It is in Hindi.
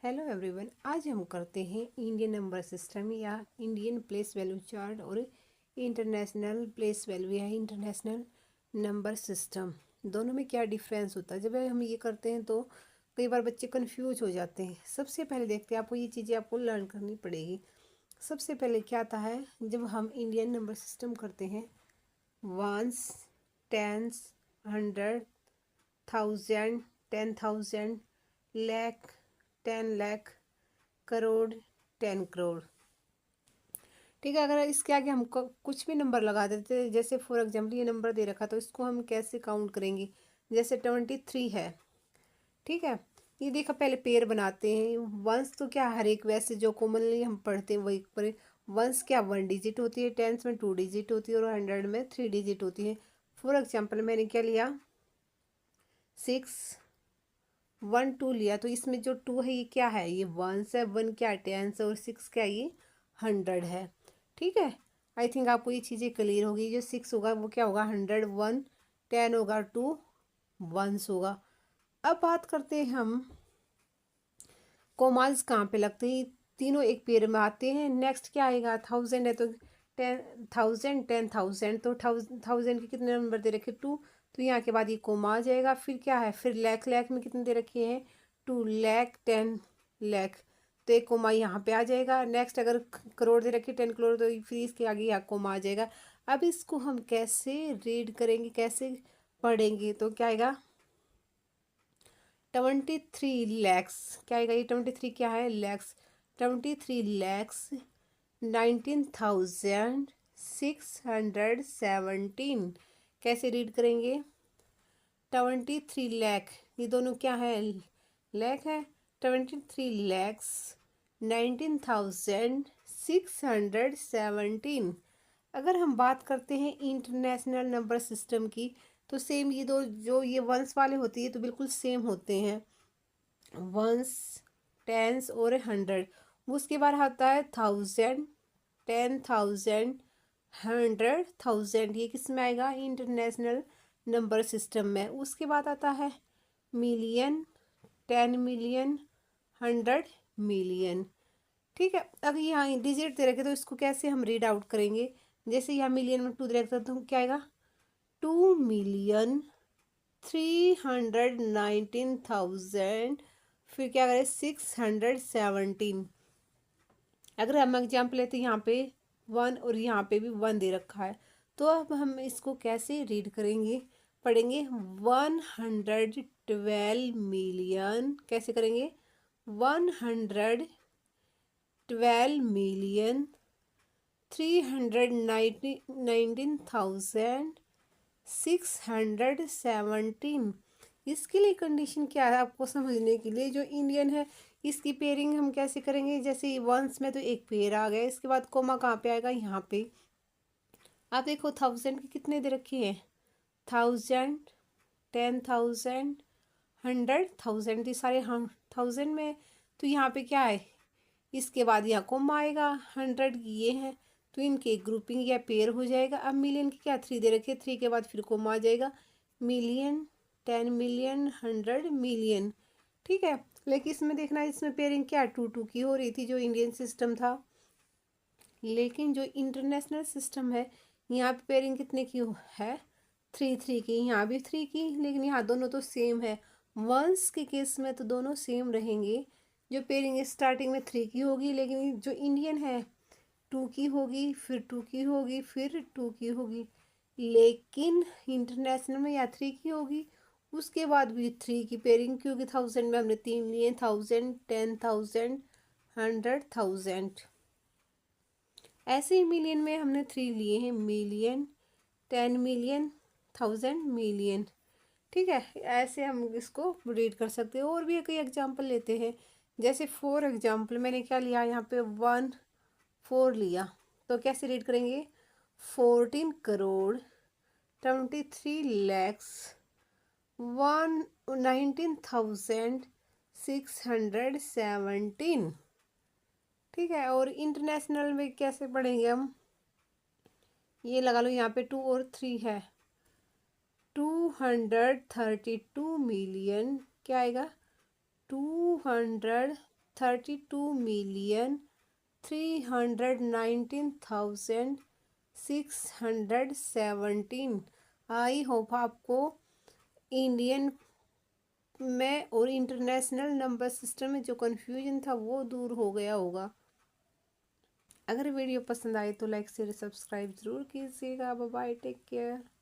हेलो एवरीवन, आज हम करते हैं इंडियन नंबर सिस्टम या इंडियन प्लेस वैल्यू चार्ट और इंटरनेशनल प्लेस वैल्यू या इंटरनेशनल नंबर सिस्टम। दोनों में क्या डिफरेंस होता है। जब हम ये करते हैं तो कई बार बच्चे कंफ्यूज हो जाते हैं। सबसे पहले देखते हैं, आपको ये चीज़ें आपको लर्न करनी पड़ेगी। सबसे पहले क्या आता है, जब हम इंडियन नंबर सिस्टम करते हैं, वंस, टेंस, 100, 1000, 10,000, लाख, 10 लाख, करोड़, 10 करोड़। ठीक है, अगर इसके आगे हम कुछ भी नंबर लगा देते हैं, जैसे फॉर एग्जाम्पल ये नंबर दे रखा तो इसको हम कैसे काउंट करेंगे। जैसे 23 है, ठीक है। ये देखा, पहले पेयर बनाते हैं। वंस तो क्या, हर एक वैसे जो कॉमनली हम पढ़ते हैं वही पर। वंस क्या 1 डिजिट होती है, टेंस में 2 डिजिट होती है और 100 में 3 डिजिट होती है। फॉर एग्जाम्पल मैंने क्या लिया, 6, 1 2 लिया, तो इसमें जो 2 है ये क्या है, ये वंस है। 1 क्या, टेंस है और 6 क्या, ये 100 है। ठीक है, आई थिंक आपको ये चीज़ें क्लियर होगी। जो 6 होगा वो क्या होगा, 100, 1, 10 होगा 2, वंस होगा। अब बात करते हैं हम, कोमाल्स कहाँ पे लगते हैं। तीनों एक पेयर में आते हैं। नेक्स्ट क्या आएगा, 1000 है तो 10,000, 10,000, तो 1000 के कितने नंबर दे रखे, 2, तो यहाँ के बाद ये कोमा आ जाएगा। फिर क्या है, फिर लाख, लाख में कितने दे रखे हैं, 2 लाख, 10 लाख, तो एक कोमा यहाँ पे आ जाएगा। नेक्स्ट अगर करोड़ दे रखे 10 करोड़, तो फिर इसके आगे यहाँ कोमा आ जाएगा। अब इसको हम कैसे रीड करेंगे, कैसे पढ़ेंगे, तो क्या आएगा, 23 लैक्स। क्या आएगा, ये 23 क्या है, लैक्स। 23 लैक्स 19,617। कैसे रीड करेंगे, 23 लाख, ये दोनों क्या है, लैख है। 23 लैक्स 19,617। अगर हम बात करते हैं इंटरनेशनल नंबर सिस्टम की, तो सेम ये दो, जो ये वंस वाले होते हैं तो बिल्कुल सेम होते हैं, वंस, टेंस और 100। उसके बाद आता है 1000, 10,000, 100,000, ये किस में आएगा, इंटरनेशनल नंबर सिस्टम में। उसके बाद आता है मिलियन, 10 मिलियन, 100 मिलियन। ठीक है, अगर यहाँ डिजिट दे रखे तो इसको कैसे हम रीड आउट करेंगे। जैसे यहाँ मिलियन में 2 दे रखा तो क्या आएगा, 2,319,000, फिर क्या करें, 617। अगर हम एग्जाम्पल लेते हैं, यहाँ पे 1 और यहाँ पे भी 1 दे रखा है, तो अब हम इसको कैसे रीड करेंगे, पढ़ेंगे। 112 मिलियन, कैसे करेंगे, 112 मिलियन 319,617। इसके लिए कंडीशन क्या है आपको समझने के लिए, जो इंडियन है इसकी पेयरिंग हम कैसे करेंगे। जैसे वंस में तो एक पेयर आ गया, इसके बाद कोमा कहाँ पे आएगा, यहाँ पे। आप देखो 1000 के कितने दे रखे हैं, 1000, 10,000, 100,000, ये सारे हम 1000 में। तो यहाँ पे क्या है, इसके बाद यहाँ कोमा आएगा, 100 ये है तो इनके ग्रुपिंग या पेयर हो जाएगा। अब मिलियन की क्या 3 दे रखे, 3 के बाद फिर कोमा आ जाएगा, मिलियन, 10 मिलियन, 100 मिलियन। ठीक है, लेकिन इसमें देखना, इसमें पेयरिंग क्या 2 2 की हो रही थी जो इंडियन सिस्टम था। लेकिन जो इंटरनेशनल सिस्टम है, यहाँ पे पेयरिंग कितने की है, 3 3 की। यहाँ भी 3 की, लेकिन यहाँ दोनों तो सेम है। वंस के केस में तो दोनों सेम रहेंगे। जो पेयरिंग स्टार्टिंग में 3 की होगी, लेकिन जो इंडियन है 2 की होगी, फिर 2 की होगी, फिर 2 की होगी। लेकिन इंटरनेशनल में या 3 की होगी, उसके बाद भी 3 की पेयरिंग, क्योंकि 1000 में हमने 3 लिए, 1000, 10,000, 100,000। ऐसे ही मिलियन में हमने 3 लिए हैं, मिलियन, 10 मिलियन, 1000 मिलियन। ठीक है, ऐसे हम इसको रीड कर सकते हैं। और भी कई एग्जांपल लेते हैं। जैसे फॉर एग्जांपल मैंने क्या लिया, यहाँ पे 14 लिया, तो कैसे रीड करेंगे, 14 करोड़ 23 लैक्स 19,617। ठीक है, और इंटरनेशनल में कैसे पढ़ेंगे हम, ये लगा लो, यहाँ पे 2 और 3 है, 232 मिलियन, क्या आएगा, 232 32,319,617। आई होप आपको इंडियन में और इंटरनेशनल नंबर सिस्टम में जो कन्फ्यूजन था वो दूर हो गया होगा। अगर वीडियो पसंद आए तो लाइक शेयर सब्सक्राइब ज़रूर कीजिएगा। Bye bye, take care.